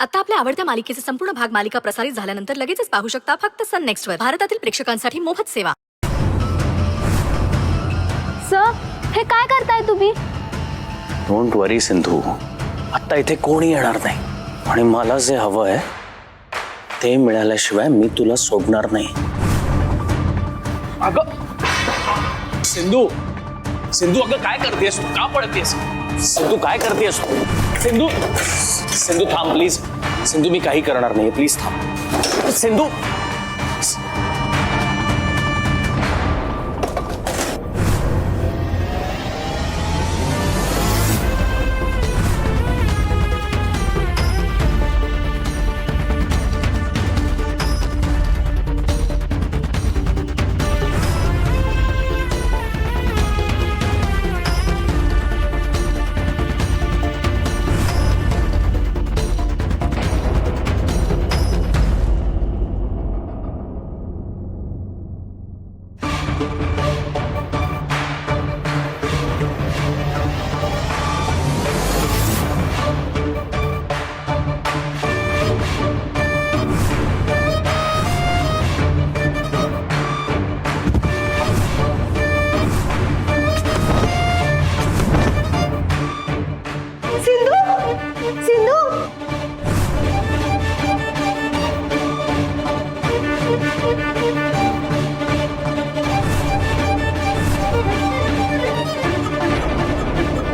आता आपल्या आवडत्या मालिकेचे संपूर्ण भाग मालिका प्रसारित झाल्यानंतर लगेचच पाहू शकता फक्त सन नेक्स्ट वर. भारतातील प्रेक्षकांसाठी मोफत सेवा. सर, हे काय करताय तुम्ही? डोंट वरी सिंधू, आता इथे कोणी येणार नाही आणि मला जे हवंय ते मिळाल्याशिवाय मी तुला सोडणार नाही. अगं सिंधू, सिंधू अगं काय करतेस तू? का पडतेस? सिंधू काय करतेस तू? सिंधू, सिंधू थांब प्लीज. सिंधू मी काही करणार नाही, प्लीज थांब. सिंधू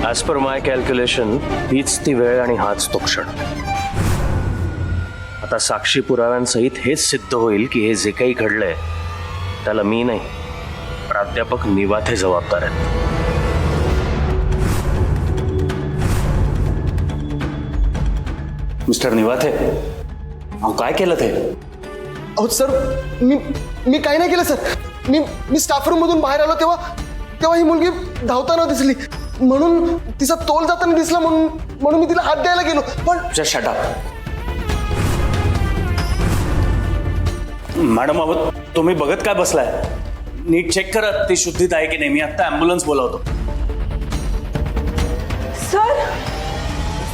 ॲज पर माय कॅल्क्युलेशन हीच ती वेळ आणि हाच तो क्षण. आता साक्षी पुराव्यांसहित हेच सिद्ध होईल की हे जे काही घडलंय त्याला मी नाही, प्राध्यापक निवाथे जबाबदार आहेत. मिस्टर निवाथे, अहो काय केलं ते? अहो सर, मी काही नाही केलं सर. मी स्टाफ रूम मधून बाहेर आलो तेव्हा ही मुलगी धावताना दिसली, म्हणून तिचा तोल जाताना दिसला, म्हणून मी तिला हात द्यायला गेलो. पण जस्ट शट अप. मॅडम, अहो तुम्ही बघत काय बसलाय? नीट चेक करा ती शुद्धीत आहे की नाही. मी आता ॲम्ब्युलन्स बोलावतो. सर,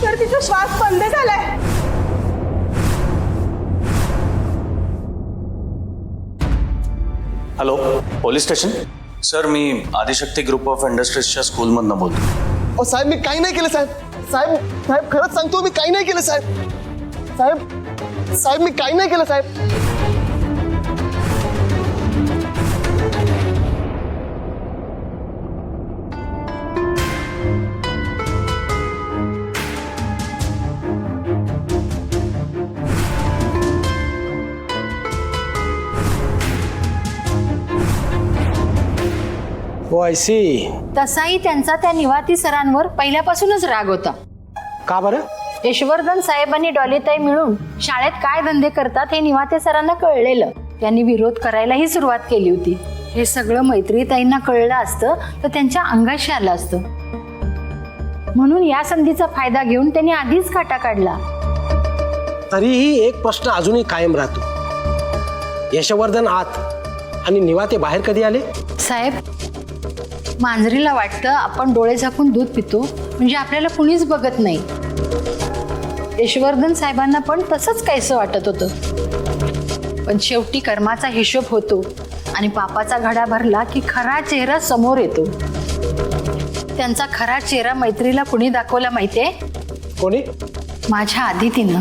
सर तिचा श्वास बंद झालाय. Hello, police station. Sir, me Adishakti group of इंडस्ट्रीजच्या स्कूलमधनं बोलतो. अहो साहेब, मी काही नाही केलं साहेब. खरंच सांगतो, मी काही नाही केलं साहेब. मी काही नाही केलं साहेब. ओ आय सी. तसाही त्यांचा त्या निवाती सरांवर पहिल्यापासूनच राग होता. का बरं? यशवर्धन साहेबांनी डॉलीताई मिळून शाळेत काय धंदे करतात हे निवाते सरांना कळलेलं. त्यांनी विरोध करायलाही सुरुवात केली होती. हे सगळं मैत्रीताईंना कळलं असतं तर त्यांच्या अंगाशी आलं असतं. म्हणून या संधीचा फायदा घेऊन त्यांनी आधीच काटा काढला. तरीही एक प्रश्न अजूनही कायम राहतो. यशवर्धन आत आणि निवाते बाहेर कधी आले? साहेब, मांजरीला वाटतं आपण डोळे झाकून दूध पितो म्हणजे आपल्याला कुणीच बघत नाही. यशवर्धन साहेबांना पण तसंच काहीसं वाटत होतं. पण शेवटी कर्माचा हिशोब होतो आणि पापाचा घडा भरला की खरा चेहरा समोर येतो. त्यांचा खरा चेहरा मैत्रीला कुणी दाखवला माहितीये? कोणी? माझ्या आदितीनं.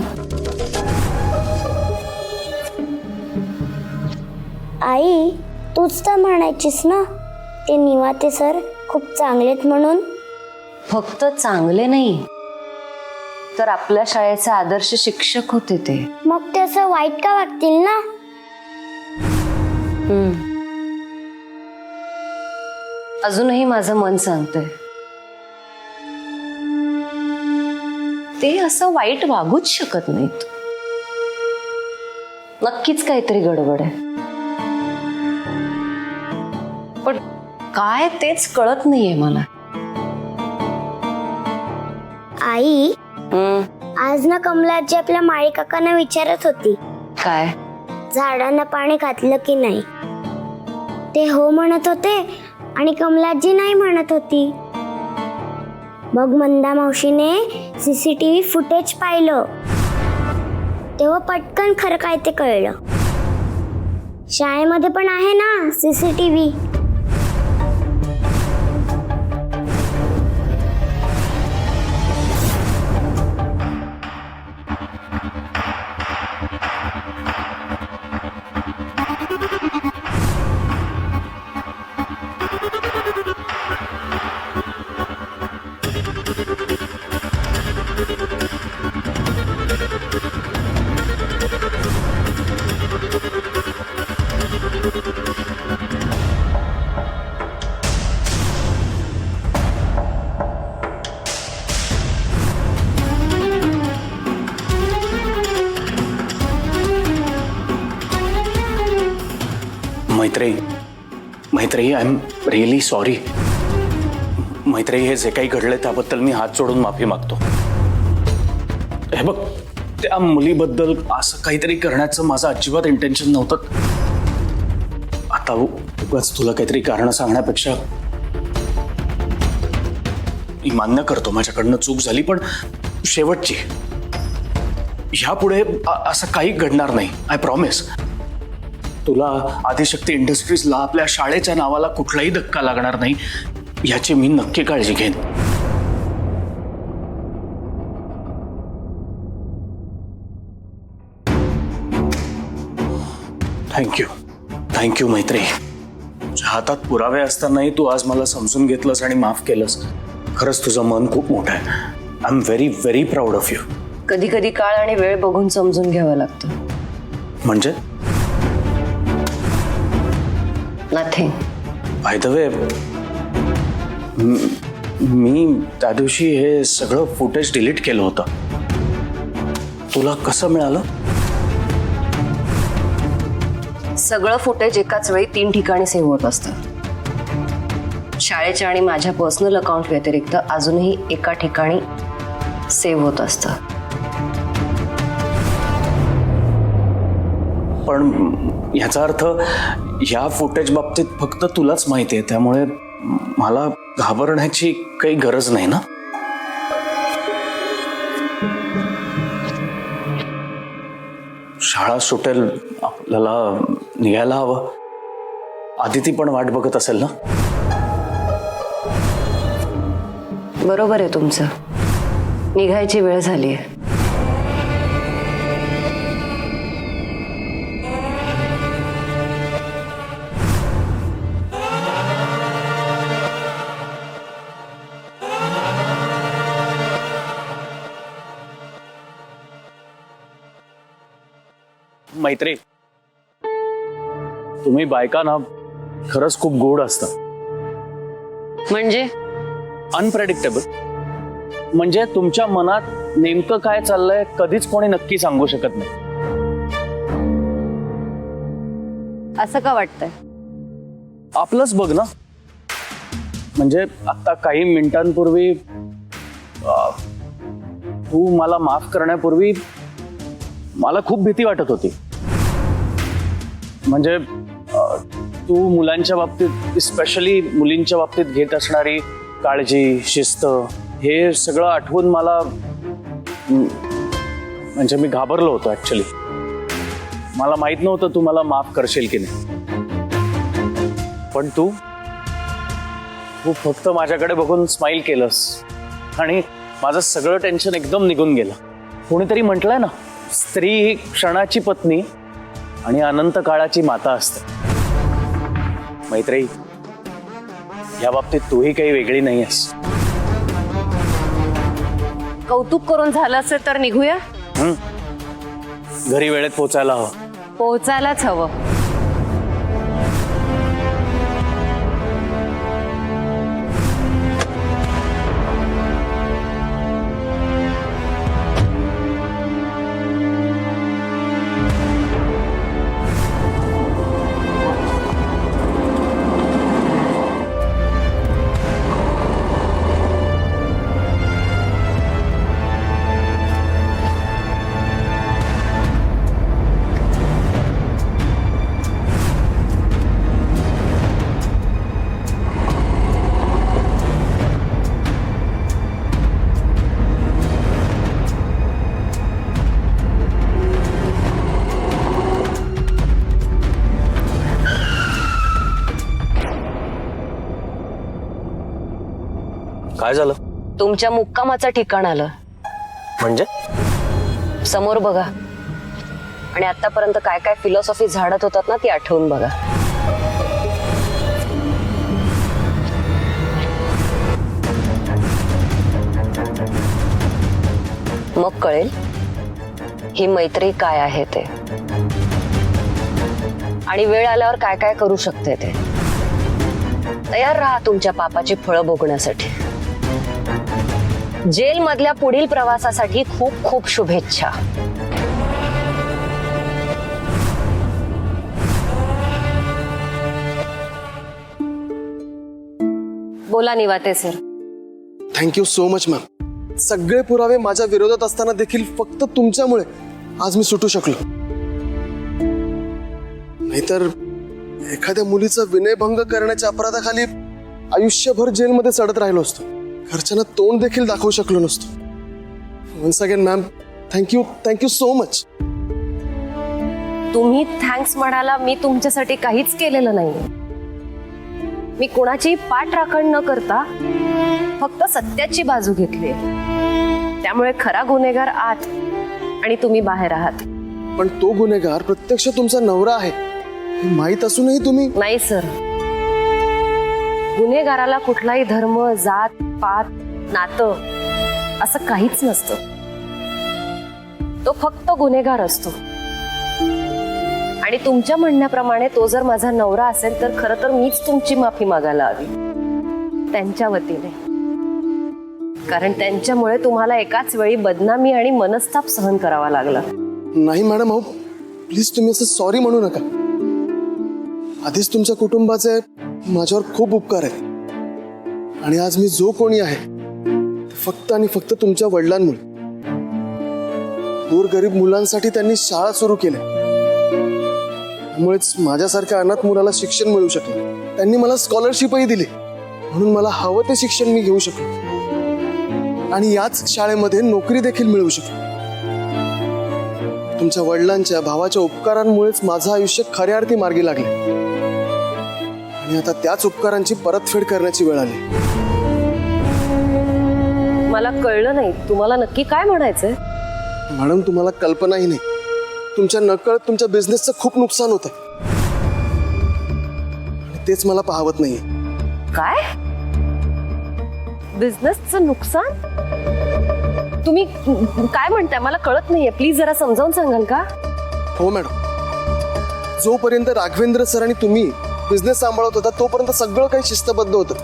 आई, तूच तर म्हणायचीस ना ते निवाते सर खूप चांगलेत म्हणून. फक्त चांगले नाही तर आपल्या शाळेचे आदर्श शिक्षक होते ते. मग ते असं वाईट का वागतील ना? अजूनही माझं मन सांगतंय ते असं वाईट वागूच शकत नाहीत. नक्कीच काहीतरी गडबड आहे, पण काय तेच कळत नाहीये मला. आई, आज ना कमलाजी आपल्या माळी काकांना विचारत होती काय झाडांना पाणी घातलं की नाही. ते हो म्हणत होते आणि कमलाजी नाही म्हणत होती. मग मंदा मावशीने CCTV फुटेज पाहिलं तेव्हा पटकन खरं काय ते कळलं. शाळेमध्ये पण आहे ना CCTV. Maitreyi I am really sorry. Maitreyi, हे जे काही घडलंय त्याबद्दल मी हात जोडून माफी मागतो. हे बघ, त्या मुलीबद्दल असं काहीतरी करण्याचं माझं अजिबात इंटेन्शन नव्हतं. आता उगाच तुला काहीतरी कारण सांगण्यापेक्षा मी मान्य करतो माझ्याकडनं चूक झाली, पण शेवटची. ह्यापुढे असं काही घडणार नाही. I promise. तुला आदिशक्ती इंडस्ट्रीजला आपल्या शाळेच्या नावाला कुठलाही धक्का लागणार नाही याची मी नक्की काळजी घेईन. थँक्यू मैत्री. तुझ्या हातात पुरावे असतानाही तू आज मला समजून घेतलंस आणि माफ केलंस. खरंच तुझं मन खूप मोठं आहे. I am very very proud of you. कधी कधी काळ आणि वेळ बघून समजून घ्यावं लागतं. म्हणजे नथिंग. बाय द वे, मी त्या दिवशी हे सगळं फुटेज डिलीट केलं होतं. तुला कसं मिळालं? सगळं फुटेज एकाच वेळी 3 ठिकाणी सेव्ह होत असतं. शाळेच्या आणि माझ्या पर्सनल अकाउंट व्यतिरिक्त अजूनही एका ठिकाणी सेव्ह होत असतं. पण याचा अर्थ या फुटेज बाबतीत फक्त तुलाच माहिती आहे, त्यामुळे मला घाबरण्याची काही गरज नाही ना? शाळा सुटेल, आपल्याला निघायला हवं. आदिती पण वाट बघत असेल ना? बरोबर आहे तुमचं. निघायची वेळ झाली आहे. मैत्री, तुम्ही बायका ना खरंच खूप गोड असता. म्हणजे अनप्रेडिक्टेबल. म्हणजे तुमच्या मनात नेमकं काय चाललंय कधीच कोणी नक्की सांगू शकत नाही. असं का वाटतंय? आपलंच बघ ना. म्हणजे आता काही मिनिटांपूर्वी तू मला माफ करण्यापूर्वी मला खूप भीती वाटत होती. म्हणजे तू मुलांच्या बाबतीत, स्पेशली मुलींच्या बाबतीत घेत असणारी काळजी, शिस्त, हे सगळं आठवून मला म्हणजे मी घाबरलो होतो ऍक्च्युली. मला माहित नव्हतं तू मला माफ करशील की नाही. पण तू फक्त माझ्याकडे बघून स्माइल केलंस आणि माझं सगळं टेन्शन एकदम निघून गेलं. कोणीतरी म्हटलंय ना, स्त्री ही क्षणाची पत्नी आणि अनंत काळाची माता असते. मैत्री, या बाबतीत तूही काही वेगळी नाही आहेस. कौतुक करून झालं असेल तर निघूया. घरी वेळेत पोचायला हवं. पोहोचायलाच हवं. काय झालं? तुमच्या मुक्कामाचं ठिकाण आलं. म्हणजे? समोर बघा आणि आतापर्यंत काय काय फिलॉसॉफी झाडत होतात ना ती आठवून बघा. मग कळेल ही मैत्री काय आहे ते आणि वेळ आल्यावर काय काय करू शकते ते. तयार राहा तुमच्या पापाची फळं भोगण्यासाठी. जेल मधल्या पुढील प्रवासासाठी खूप खूप शुभेच्छा. बोला Niwate sir. Thank you so much ma'am. सगळे पुरावे माझ्या विरोधात असताना देखील फक्त तुमच्यामुळे आज मी सुटू शकलो. नाहीतर एखाद्या मुलीचा विनयभंग करण्याच्या अपराधाखाली आयुष्यभर जेलमध्ये चढत राहिलो असतो. घरच्यांना तोंड देखील दाखवू शकलो नसतो. Once again ma'am, thank you so much. तुम्ही थँक्स म्हणाला, मी तुमच्यासाठी काहीच केलेलं नाही. मी कोणाची पाठराखण न करता फक्त सत्याची बाजू घेतली. त्यामुळे खरा गुन्हेगार आत आणि तुम्ही बाहेर आहात. पण तो गुन्हेगार प्रत्यक्ष तुमचा नवरा आहे हे माहीत असूनही तुम्ही. नाही सर, गुन्हेगाराला कुठलाही धर्म, जात, पात, नातं असं काहीच नसतं. तो फक्त गुन्हेगार असतो. आणि तुमच्या म्हणण्याप्रमाणे तो जर माझा नवरा असेल तर खरं तर मीच तुमची माफी मागायला हवी त्यांच्या वतीने. कारण त्यांच्यामुळे तुम्हाला एकाच वेळी बदनामी आणि मनस्ताप सहन करावा लागला. नाही मॅडम, अहो प्लीज तुम्ही असं सॉरी म्हणू नका. आधीच तुमच्या कुटुंबाचे माझ्यावर खूप उपकार आहेत आणि आज मी जो कोणी आहे ते फक्त आणि फक्त तुमच्या वडिलांमुळे. गोरगरीब मुलांसाठी त्यांनी शाळा सुरू केल्या. त्यामुळेच माझ्यासारख्या अनाथ मुलाला शिक्षण मिळू शकलं. त्यांनी मला स्कॉलरशिपही दिली म्हणून मला हवं ते शिक्षण मी घेऊ शकलो आणि याच शाळेमध्ये नोकरी देखील मिळवू शकलो. तुमच्या वडिलांच्या, भावाच्या उपकारांमुळेच माझं आयुष्य खऱ्या अर्थी मार्गी लागले आणि आता त्याच उपकारांची परतफेड करण्याची वेळ आली. मला कळलं नाही तुम्हाला नक्की काय म्हणायचंय. मॅडम, तुम्हाला कल्पनाही नाही. तुमच्या नकळत तुमच्या बिझनेसचं खूप नुकसान होत आहे आणि तेच मला पाहवत नाहीये. काय बिझनेसचं नुकसान? तुम्ही काय म्हणताय मला कळत नाहीये. प्लीज जरा समजावून सांगाल का? हो मॅडम, जोपर्यंत राघवेंद्र सर आणि तुम्ही बिझनेस सांभाळत होता तोपर्यंत सगळं काही शिस्तबद्ध होतं.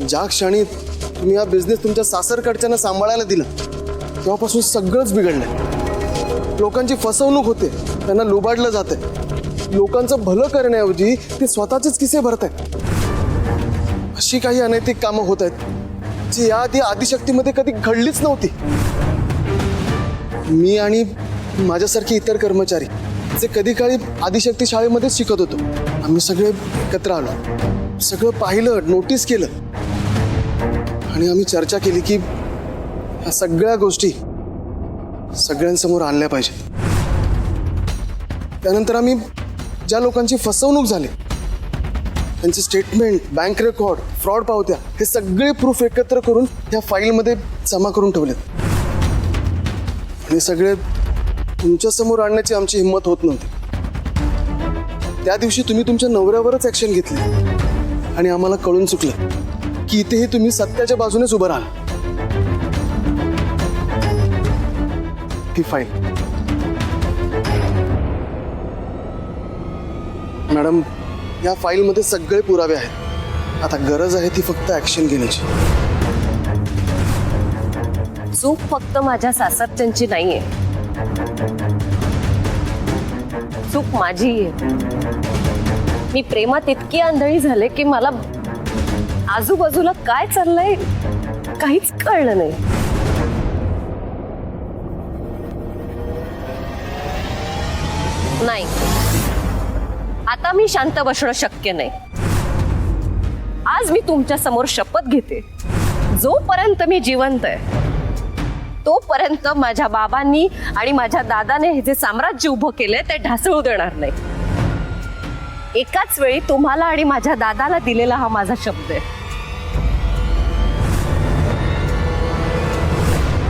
ज्या क्षणी तुम्ही हा बिझनेस तुमच्या सासरकडच्यांना सांभाळायला दिला तेव्हापासून सगळंच बिघडलंय. लोकांची फसवणूक होते, त्यांना लुबाडलं जातंय. लोकांचं भलं करण्याऐवजी ते स्वतःचेच किसे भरतायत. अशी काही अनैतिक कामं होत आहेत जी याआधी आदिशक्तीमध्ये कधी घडलीच नव्हती. मी आणि माझ्यासारखे इतर कर्मचारी जे कधी काळी आदिशक्ती शाळेमध्ये शिकत होतो, आम्ही सगळे एकत्र आलो. सगळं पाहिलं, नोटीस केलं आणि आम्ही चर्चा केली की ह्या सगळ्या गोष्टी सगळ्यांसमोर आणल्या पाहिजेत. त्यानंतर आम्ही ज्या लोकांची फसवणूक झाली त्यांचे स्टेटमेंट, बँक रेकॉर्ड, फ्रॉड पावत्या हे सगळे प्रूफ एकत्र करून ह्या फाईलमध्ये जमा करून ठेवलेत. आणि सगळे तुमच्यासमोर आणण्याची आमची हिंमत होत नव्हती. त्या दिवशी तुम्ही तुमच्या नवऱ्यावरच ऍक्शन घेतली आणि आम्हाला कळून चुकलं की इथेही तुम्ही सत्याच्या बाजूनेच उभं राहाल. ही फाईल मॅडम, या फाईलमध्ये सगळे पुरावे आहेत. आता गरज आहे ती फक्त ऍक्शन घेण्याची. चूक फक्त माझ्या सासरच्यांची नाहीये, चूक माझी आहे. मी प्रेमात इतकी आंधळी झाले की मला आजूबाजूला काय चाललंय काहीच कळलं नाही. नाही, आता मी शांत बसणं शक्य नाही. आज मी तुमच्या समोर शपथ घेते, जोपर्यंत मी जिवंत आहे तोपर्यंत माझ्या बाबांनी आणि माझ्या दादाने हे जे साम्राज्य उभं केलंय ते ढासळू देणार नाही. एकाच वेळी तुम्हाला आणि माझ्या दादाला दिलेला हा माझा शब्द आहे.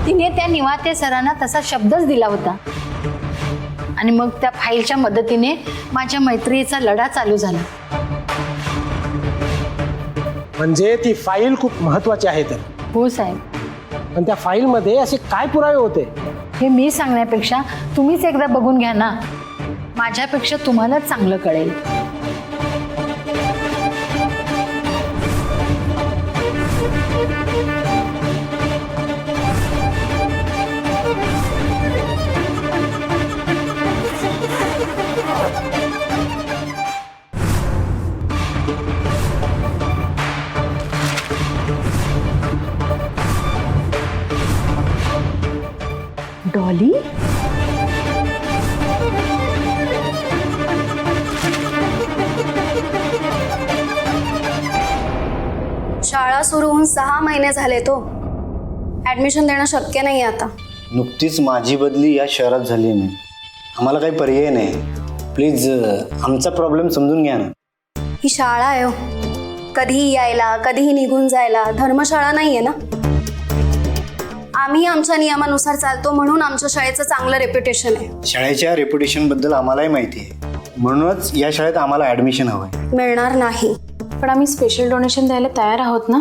तिने त्या निवाते सरांना तसा शब्दच दिला होता आणि मग त्या फाईलच्या मदतीने माझ्या मैत्रिणीचा लढा चालू झाला. म्हणजे ती फाईल खूप महत्वाची आहे तर. हो साहेब. पण त्या फाईलमध्ये असे काय पुरावे होते? हे मी सांगण्यापेक्षा तुम्हीच एकदा बघून घ्या ना. माझ्यापेक्षा तुम्हालाच चांगलं कळेल. डॉली, शाळा सुरू होऊन 6 महिने झाले तो. ऍडमिशन देणं शक्य नाही आता. नुकतीच माझी बदली या शहरात झाली आहे. आम्हाला काही पर्याय नाही. प्लीज आमचा प्रॉब्लेम समजून घ्या ना. ही शाळा आहे हो. कधीही यायला कधीही निघून जायला. धर्मशाळा नाहीये ना. आम्ही आमच्या नियमानुसार चालतो म्हणून आमच्या शाळेचं चांगलं रेप्युटेशन आहे. शाळेच्या रेप्युटेशन बद्दल आम्हालाही माहिती आहे. म्हणूनच या शाळेत आम्हाला ऍडमिशन हवं आहे. मिळणार नाही. पण आम्ही स्पेशल डोनेशन द्यायला तयार आहोत ना.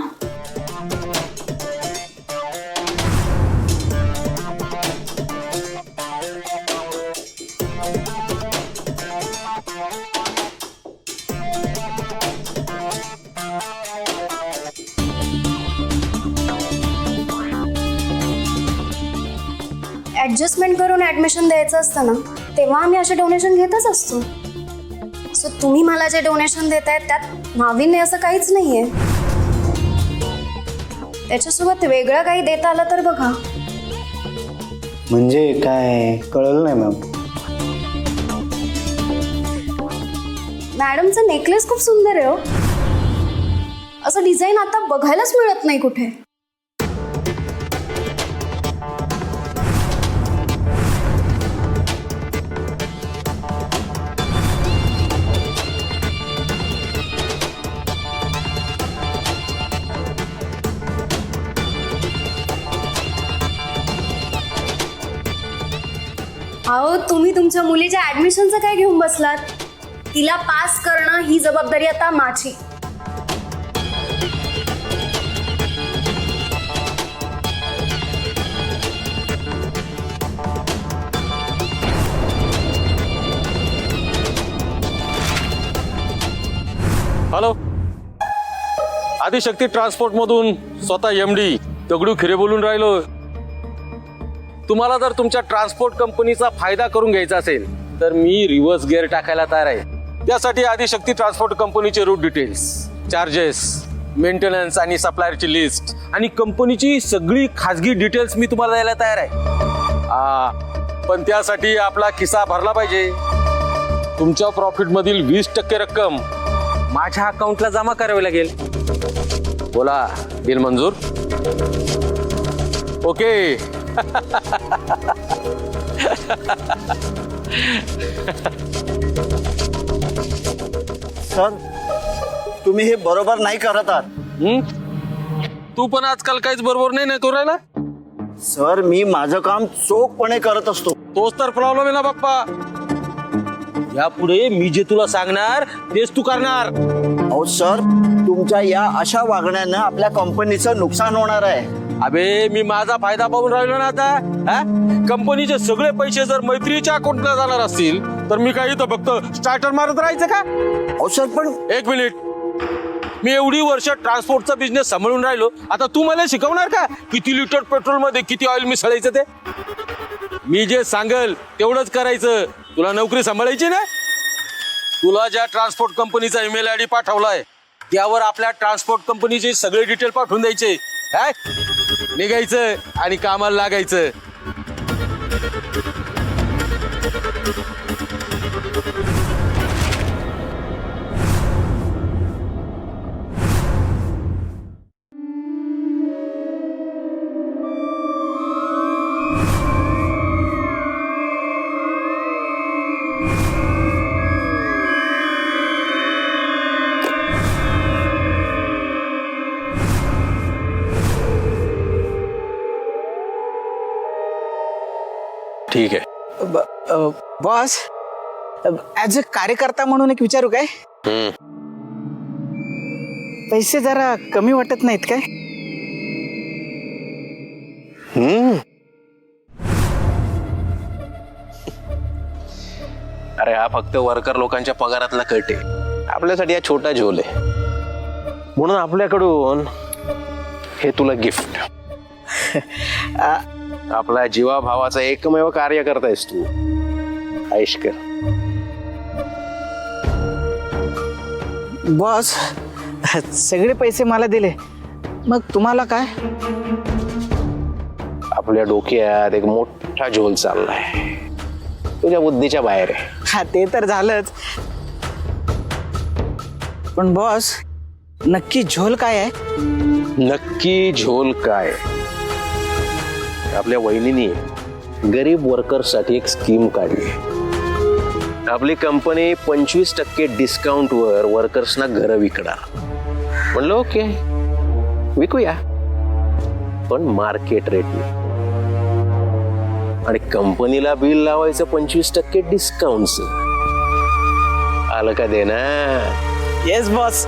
ऍडजस्टमेंट करून ऍडमिशन द्यायचं असतं ना, तेव्हा आम्ही असे डोनेशन घेतच असतो. सो तुम्ही मला जे डोनेशन देताय त्यात नाविन्य असं काहीच नाहीये. त्याच्यासोबत वेगळं काही देता आलं तर बघा. म्हणजे काय कळलं नाही मॅम. मॅडमचं नेकलेस खूप सुंदर आहे हो. असं डिझाईन आता बघायलाच मिळत नाही कुठे. अहो, तुम्ही तुमच्या मुलीच्या ऍडमिशनचं काय घेऊन बसलात? तिला पास करणं ही जबाबदारी आता माझी. हॅलो, आदिशक्ती ट्रान्सपोर्ट मधून स्वतः MD दगडू खिरे बोलून राहिलो. तुम्हाला जर तुमच्या ट्रान्सपोर्ट कंपनीचा फायदा करून घ्यायचा असेल तर मी रिव्हर्स गिअर टाकायला तयार आहे. त्यासाठी आदिशक्ती ट्रान्सपोर्ट कंपनीचे रूट डिटेल्स, चार्जेस, मेंटेनन्स आणि सप्लायरची लिस्ट आणि कंपनीची सगळी खाजगी डिटेल्स मी तुम्हाला द्यायला तयार आहे. पण त्यासाठी आपला खिसा भरला पाहिजे. तुमच्या प्रॉफिट मधील 20% रक्कम माझ्या अकाउंटला जमा करावी लागेल. बोला, डील मंजूर? ओके. सर, तुम्ही हे बरोबर नाही करत आहात. तू पण आजकाल काहीच बरोबर नाही करू राहिला. सर, मी माझं काम चोखपणे करत असतो. तोच तर प्रॉब्लेम आहे ना बाप्पा. यापुढे मी जे तुला सांगणार तेच तू करणार. अहो सर, तुमच्या या अशा वागण्यानं आपल्या कंपनीचं नुकसान होणार आहे. अबे, मी माझा फायदा पाहून राहिलो ना आता. कंपनीचे सगळे पैसे जर मैत्रीच्या अकाउंटला जाणार असतील तर मी काही तर फक्त स्टार्टर मारत राहायचं का? अहो सर, पण एक मिनिट. मी एवढी वर्ष ट्रान्सपोर्टचा बिझनेस सांभाळून राहिलो. आता तू मला शिकवणार का किती लिटर पेट्रोल मध्ये किती ऑइल मिसळायचं ते? मी जे सांगेल तेवढंच करायचं. तुला नोकरी सांभाळायची ना. तुला ज्या ट्रान्सपोर्ट कंपनीचा ईमेल ID पाठवलाय त्यावर आपल्या ट्रान्सपोर्ट कंपनीचे सगळे डिटेल पाठवून द्यायचे. काय निघायचं आणि कामाला लागायचं. ठीक आहे. बॉस, ऍज अ कार्यकर्ता म्हणून एक विचारू काय? पैसे जरा कमी वाटत नाहीत काय? अरे हा फक्त वर्कर लोकांच्या पगारातला कट आहे. आपल्यासाठी हा छोटा झोल आहे. म्हणून आपल्याकडून हे तुला गिफ्ट. आपला जीवाभावाचा एकमेव कार्य करतायस तू. ऐश कर. बॉस, सगळे पैसे मला दिले, मग तुम्हाला काय? आपल्या डोक्यात एक मोठा झोल चाललाय. तुझ्या बुद्धीच्या बाहेर आहे. हा, ते तर झालंच, पण बॉस, नक्की झोल काय आहे? नक्की झोल काय? आपल्या वहिनीने गरीब वर्कर्ससाठी एक स्कीम काढली. आपली कंपनी 25% डिस्काउंटवर वर्कर्सना घरं विकणार. म्हणलं ओके, विकूया, पण मार्केट रेटने. आणि कंपनीला बिल लावायचं 25% डिस्काउंटचं. आलं का देना? Yes boss.